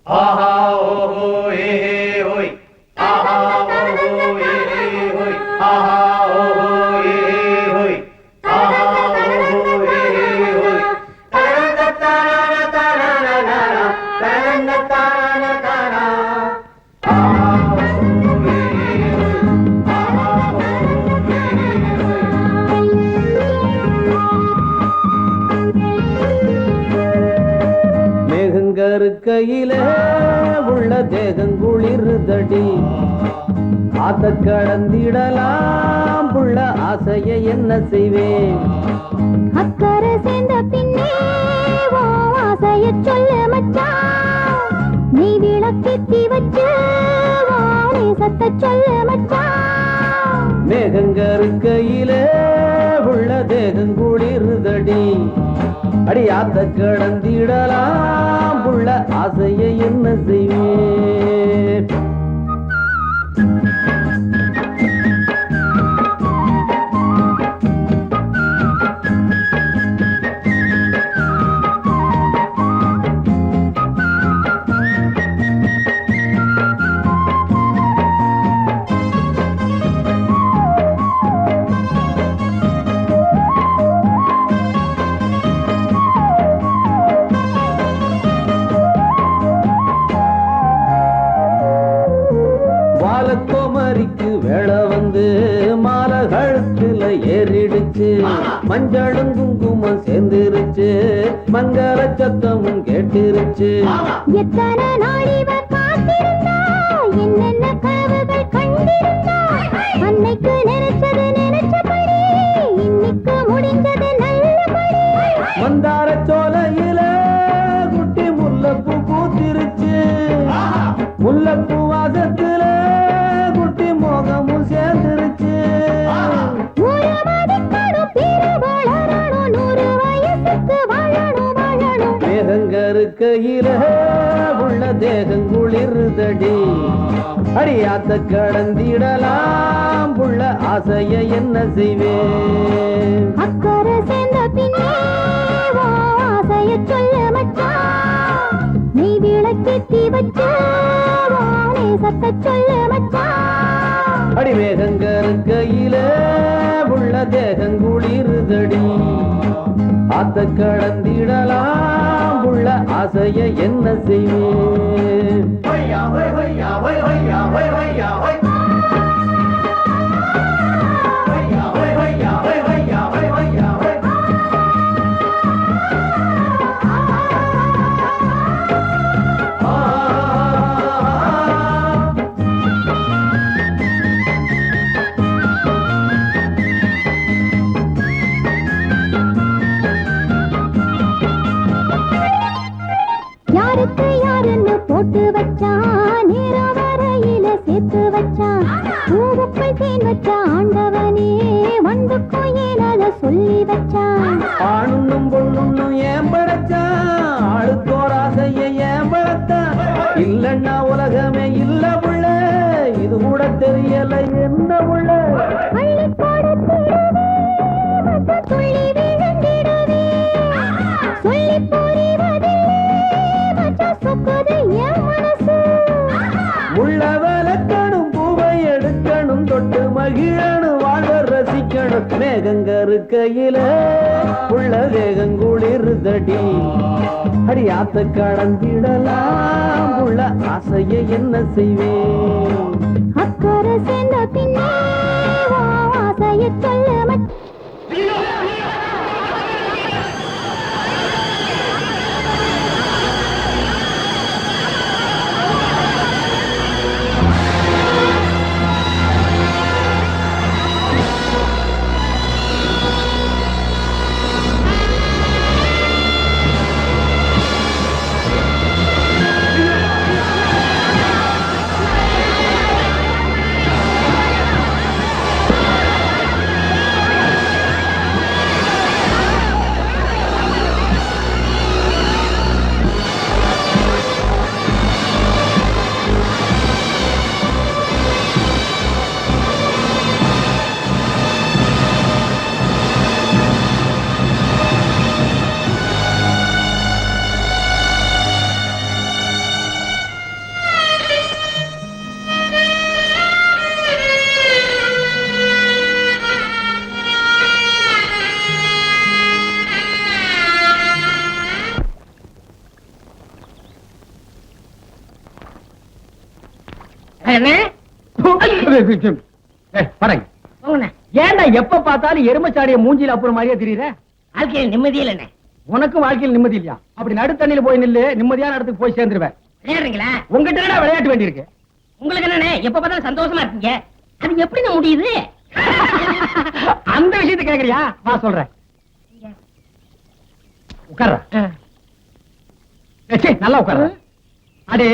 ஆஹா ஓஹோ ஏஹே ஹோய் ஆஹா ஓஹோ ஏஹே ஹோய் ஆஹா ஓஹோ ஏஹே ஹோய் ஆஹா ஓஹோ ஏஹே ஹோய் தரனதரன தரனன தரனதரன தரன ஆஹா ஓஹோ ஏஹே ஹோய் ஆஹா ஓஹோ ஏஹே ஹோய் மேகங்கருக்கையில உள்ள தேகங்குளிருதடி ஆத்த கடந்திடலாம் புள்ள ஆசைய என்ன செய்வேன் அக்கறை சேர்ந்த பின்னே ஆசைய சொல்ல மச்சான் நீ விளக்கேத்தி வச்சு சத்த சொல்ல மச்சான் மேகங்கருக்கையில உள்ள தேகங்குளிருதடி அடி ஆத்த கடந்திடலாம் புள்ள ஆசைய என்ன செய்வேன் கோமரிக்கு வேளை வந்து மாலை கழுத்துல ஏறிடுச்சு மஞ்சளும் குங்குமம் சேர்ந்துருச்சு மங்கள சத்தமும் கேட்டுருச்சு எத்தனை நாளிவ காத்திருந்தா என்னென்ன கனவுகள் கண்டிருந்தா அன்னைக்கு நினைச்சது நினைச்சபடி இன்னைக்கு முடிஞ்சது நல்லபடி மந்தார சோலையில குட்டி முல்லைப்பூ பூத்திருச்சு முல்லைப்பூ வாசத்துல குட்டி மோகமும் சேர்ந்துருச்சு மேகங்கருக்கையில உள்ள தேகங்குளிருதடி அடியாத்த கடந்திடலாம் புள்ள ஆசைய என்ன செய்வேன் அக்கறை சேர்ந்த பின்னே ஆசைய சொல்ல மச்சான் நீ விளக்கேத்தி வச்சு சத்த சொல்ல மச்சான் அடி மேகங்கருக்கையில உள்ள தேகங்குளிருதடி ஆத்த கடந்திடலாம் உள்ள ஆசைய என்ன செய்வேன் ஹொய்யா ஹொய் ஹொய்யா ஹொய் ஹொய்யா ஹொய் ஹொய்யா ஹொய் ஹொய்யா ஹொய் ஹொய்யா ஹொய் ஹொய்யா ஹொய் ஹொய்யா ஹொய் யாருக்கு யாருன்னு போட்டு வச்சான் நேரம் வரையில சேர்த்து வச்சான் பூவுக்குள் தேன் வச்ச ஆண்டவனே வந்துக்கும் ஏனத சொல்லி வச்சான் ஆணுன்னும் பொண்ணுன்னும் ஏன் படைச்சான் ஆளுக்கோர் ஆசைய ஏன் படைத்தான் இல்லன்னா உலகமே இல்ல புள்ள இது கூட தெரியல என்ன புள்ள அள்ளி போடத்திடவே மத்த துள்ளி விழுந்திடவே சொல்லி புரிவதில்லை மச்சா சொக்குது என் மனசு முள்ள வளர்க்கணும் பூவை எடுக்கணும் தொட்டு மகிழணும் வாழ்வ ரசிக்கணும் மேகங்கருக்கையில உள்ள வேகங்குளிருதடி அடியாத்த கடந்திடலாம் உள்ள ஆசைய என்ன செய்வேன் அக்கறை சேர்ந்த பின்னே ஆசைய சொல்ல படங்க போங்கண்ணே. ஏன்டா எப்ப பார்த்தாலும் எருமச்சாடிய மூஞ்சில அப்புறம் மாதிரியே தெரியுற? வாழ்க்கையில் நிம்மதியே இல்லைண்ணே. உனக்கு வாழ்க்கையில் நிம்மதி இல்லையா? அப்படி நடு தண்ணியில போய் நில்லு, நிம்மதியான இடத்துக்கு போய் சேர்ந்துருவேன். விளையாடுறீங்களா? உங்ககிட்ட என்னடா விளையாட்டு வேண்டியிருக்கு? உங்களுக்கு என்னண்ணே எப்ப பார்த்தாலும் சந்தோஷமா இருக்கீங்க? அது எப்படி முடியுது? அந்த விஷயத்தை கேக்குறியா? வா சொல்றேன். உட்கார்ற. நல்லா உட்கார்ற. அடே,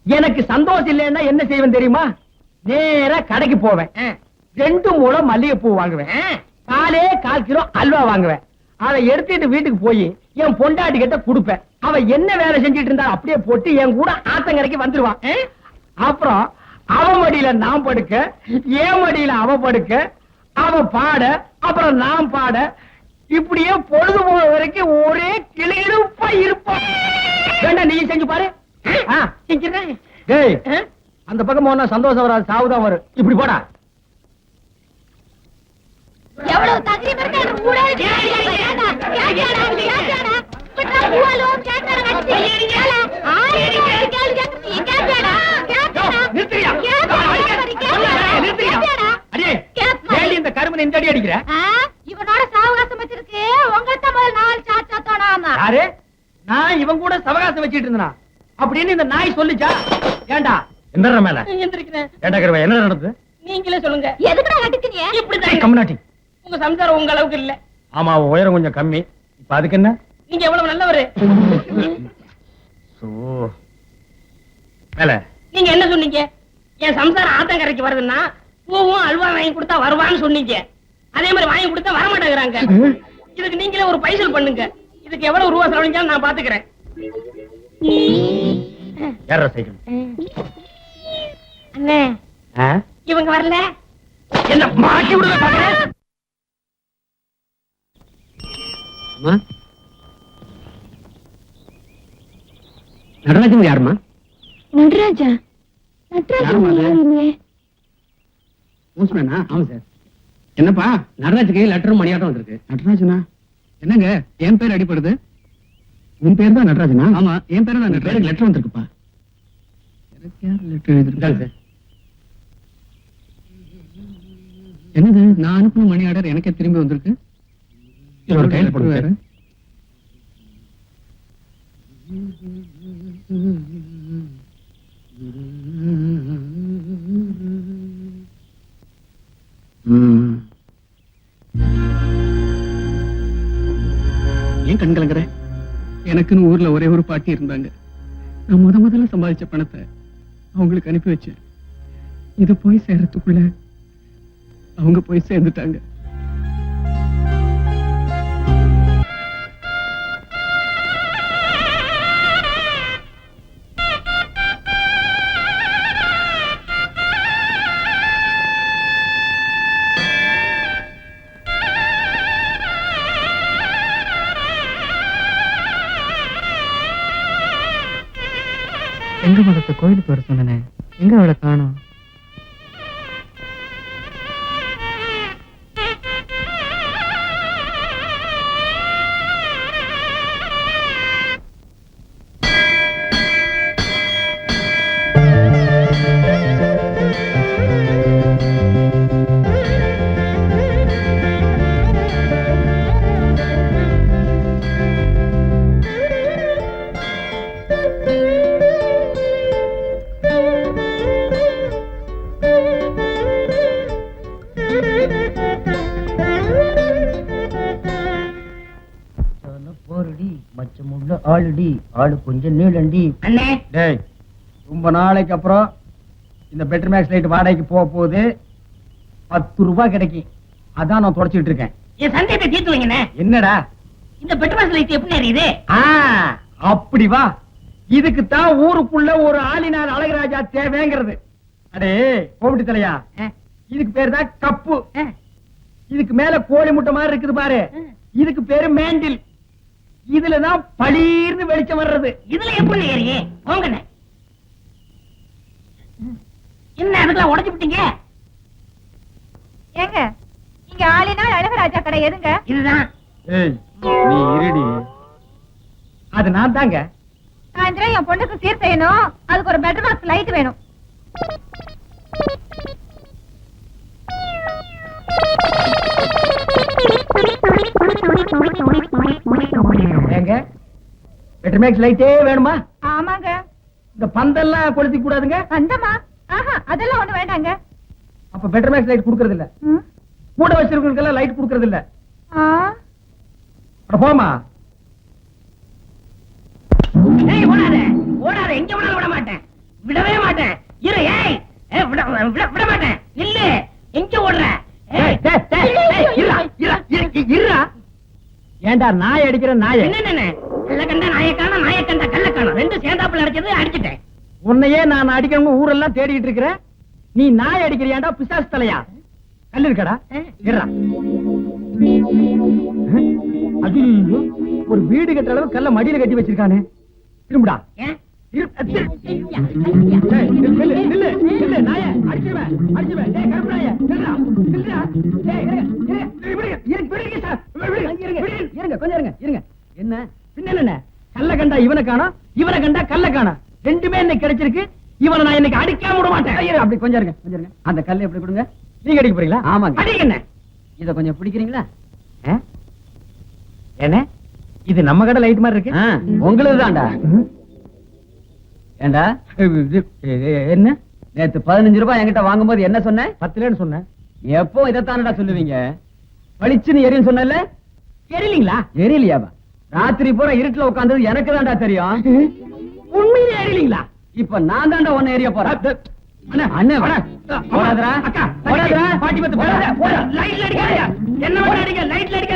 எனக்கு சந்தோஷம் இல்லைன்னா என்ன செய்வேன் தெரியுமா? நேரா கடைக்கு போவேன். 2 முழம் மல்லிகைப்பூ வாங்குவேன். 4 கிலோ அல்வா வாங்குவேன். அதை எடுத்துட்டு வீட்டுக்கு போய் என் பொண்டாட்டி கிட்ட கொடுப்பேன். அவ என்ன வேலை செஞ்சிட்டு இருந்தா அப்படியே போட்டு என் கூட ஆத்தங்கரைக்கு வந்துருவான். அப்புறம் அவ மடியில நான் படுக்க, என் மடியில அவ படுக்க, அவ பாட, அப்புறம் நான் பாட, இப்படியே பொழுது போற வரைக்கும் ஒரே கிளியிருப்பா இருப்போம். வேண்டாம், நீ செஞ்சு பாரு. செஞ்சிருக்கேன். டேய், அந்த பக்கம் போனா சந்தோஷம் வராது, சாவுதான் வரும். இப்படி போடா. எவ்வளவு தகுதி பெருக்க ஊடே கேட்டாடா பட்டா பூவாலோ கேட்டாடா கட்டி கேள நிறுத்தியா? அடே, ஏன் இந்த கருமனை இந்த அடி அடிக்கிற? இவனோட சாவகாசம் வச்சிருக்கு. உங்கள்ட்ட முதல்ல 4 சாச்சா தோணாமா. யாரு? நான் இவன் கூட சவகாசம் வச்சிட்டு இருந்தனா அப்படின்னு இந்த நாய் சொல்லிச்சா? ஏண்டா எந்தற மேல எந்திரிக்கிறேன். ஏண்டா கருவா, என்ன நடந்தது? நீங்களே சொல்லுங்க. எதுக்குடா கட்டிச்சீங்க? இப்படிதான். கம்னாட்டி. உங்க சம்சாரம் உங்க அளவுக்கு இல்ல. ஆமா, உயரம் கொஞ்சம் கம்மி. இப்ப அதுக்கு என்ன? நீங்க எவ்வளவு நல்லவரு. மேல நீங்க என்ன சொன்னீங்க? என் சம்சாரம் ஆத்தங்கரைக்கு வருதுன்னா பூவும் அல்வா வாங்கி கொடுத்தா வருவான்னு சொன்னீங்க. அதே மாதிரி வாங்கி கொடுத்தா வரமாட்டேங்கிறாங்க. இதுக்கு நீங்களே ஒரு பைசல் பண்ணுங்க. இதுக்கு எவ்வளவு ரூபா செலவழிஞ்சாலும் நான் பாத்துக்கிறேன். ஏற சைக்கிள். அண்ணே, இவங்க வரல. என்ன மாட்டி விடுங்க பாக்குறேன். நடராஜன் யாருமா? நடராஜா இல்லையே. மூசுமேனா? ஆமா சார். என்னப்பா, நடராஜ் கையில் லெட்டரும் மணியாட்டம் வந்திருக்கு. நடராஜனா? என்னங்க என் பேர் அடிப்படுது? உன் பேர் தான் நடராஜனா? ஆமா, என் பேர் தான். பேருக்கு லெட்டர் வந்திருக்குப்பா. எனக்கு யார் லெட்டர் எழுதிருக்காங்க சார்? என்னது, நான் அனுப்பின மணி ஆர்டர் எனக்கே திரும்பி வந்திருக்கு. ஒரு கையில் போடுவாரு. ஏன் கண் கலங்குற? எனக்குன்னு ஊர்ல ஒரே ஒரு பாட்டி இருந்தாங்க. நான் முதல்ல சம்பாதிச்ச பணத்தை அவங்களுக்கு அனுப்பி வச்சேன். இது போய் சேர்றதுக்குள்ள அவங்க போய் சேர்ந்துட்டாங்க. எங்க மதத்தை கோயிலுக்கு வர சொன்னேன், எங்க அவளை காணோம்? ஆளுடி ஆளு கொஞ்சம் நீளண்டி. அண்ணே, டேய், ரொம்ப நாளைக்கு அப்புறம் இந்த பெட்டர் மேக்ஸ் லைட் வாடகைக்கு போக போகுது. 10 ரூபாய் கிடைக்கும். அதான் நான் தொடச்சிட்டு இருக்கேன். என் சந்தேகத்தை தீர்த்து வைங்கண்ணே. என்னடா இந்த பெட்ரோல் லைட் எப்படி எரியுது? அப்படி வா. இதுக்கு தான் ஊருக்குள்ள ஒரு ஆளினார் அழகராஜா தேவைங்கிறது. அடே கோபிட்டு தலையா, இதுக்கு பேரு தான் கப்பு. இதுக்கு மேல கோழி முட்டை மாதிரி இருக்குது பாரு, இதுக்கு பேரு மேண்டில். இதுலதான் பளீர்னு வெளிச்சம் வர்றது. இதுல எப்படி ஏறியே? போங்கண்ணே. என்ன அதுக்கெல்லாம் உடைச்சு விட்டீங்க? ஏங்க, இங்க ஆளினால் அழகராஜா கடை எதுங்க? இதுதான். ஏய், நீ இருடி. அது நான் தாங்க. சாயந்தரம் என் பொண்ணுக்கு சீர் செய்யணும். அதுக்கு ஒரு பெட்ரோல் பாக்ஸ் லைட் வேணும். ஏங்க பெட்ரமேக்ஸ் லைட்டே வேணுமா? ஆமாங்க. இந்த பந்தெல்லாம் கொளுத்தி கூடாதுங்க. அந்தமா அதெல்லாம் ஒண்ணு வேண்டாங்க. அப்ப பெட்ரமேக்ஸ் லைட் கொடுக்கறது இல்ல. கூட வச்சிருக்கவங்களுக்கெல்லாம் லைட் கொடுக்கறது இல்ல. அட போமா. ஏய் ஓடாத ஓடாத, எங்க ஓடாத விட மாட்டேன், விடவே மாட்டேன். இரு ஏய் விட மாட்டேன், இல்ல எங்க ஓடுற? ஏண்டா நாய் அடிக்கிற நாய? என்ன கல்ல கண்ட நாயக்கான நாயக்கண்ட கள்ளக்கான ரெண்டு சேர்ந்தாப்புல அடிச்சது அடிச்சிட்டேன். உன்னையே நான் அடிக்கணும் ஊரெல்லாம் தேடிட்டு இருக்கிறேன். நீ நாய் அடிக்கிறியாண்டா பிசாசு தலையா? கல்லு இருக்கடா, இருடா. ஐயோ, ஒரு வீடு கட்டுற அளவு கல்ல மடியில கட்டி வச்சிருக்கானே. திரும்புடா. என்ன பின்ன கல்ல கண்டா இவனை காணோம், இவனை கண்டா கல்ல காணோம். ரெண்டுமே இன்னைக்கு கிடைச்சிருக்கு. இவனை நான் இன்னைக்கு அடிக்காம விட மாட்டேன். அப்படி கொஞ்சம் இருங்க, கொஞ்சம் இருங்க. அந்த கல்லை எப்படி கொடுங்க. நீங்க அடிக்க போறீங்களா? ஆமாங்க. அடிக்கண்ணே. இத கொஞ்சம் பிடிக்கிறீங்களா? என்ன இது நம்ம கடை லைட் மாதிரி இருக்கு? உங்களுக்கு தான்டா. ஏண்டா என்ன நேத்து 15 ரூபாய் என்கிட்ட வாங்கும்போது என்ன சொன்ன? 10 சொன்னேன். எப்போ இதைத்தானடா சொல்லுவீங்க? பளிச்சுன்னு எரியும் சொன்னல, எரியலீங்களா? எரியலையாவா? ராத்திரி பூரா இருட்டுல உட்கார்ந்தது எனக்கு தான்டா தெரியும். உண்மையிலே எரியலீங்களா? இப்ப நான் தான்டா ஒன்னு எரிய போறேன். அண்ணா ஓடாதடா, அக்கா ஓடாதடா, பாட்டி பத்து லைட்ல அடிக்காதீங்க. என்ன பண்ண அடிக்க, லைட்ல அடிக்க.